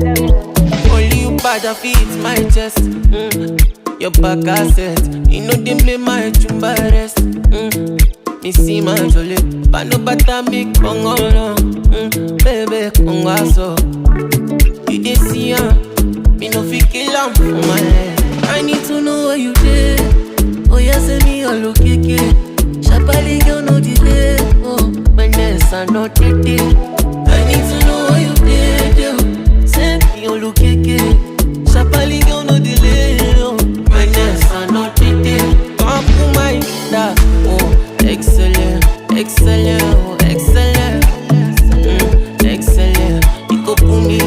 Only you bad feet my chest. Your back asset. You know they play my chumba rest. Me see my jolly. But no bata me kongo no. Baby kongo aso. You dey see ya. Me no fi kill am for my head. I need to know where you dey. Oh yeah, send me all okay. Shabali girl no delay. Oh, my nest are not dead. I need to know where you dey. Send me all okay. Shabali girl no delay. Oh, my nest are not dead. Come to my da. Oh, excellent, excellent, oh, excellent, excellent. You go put me.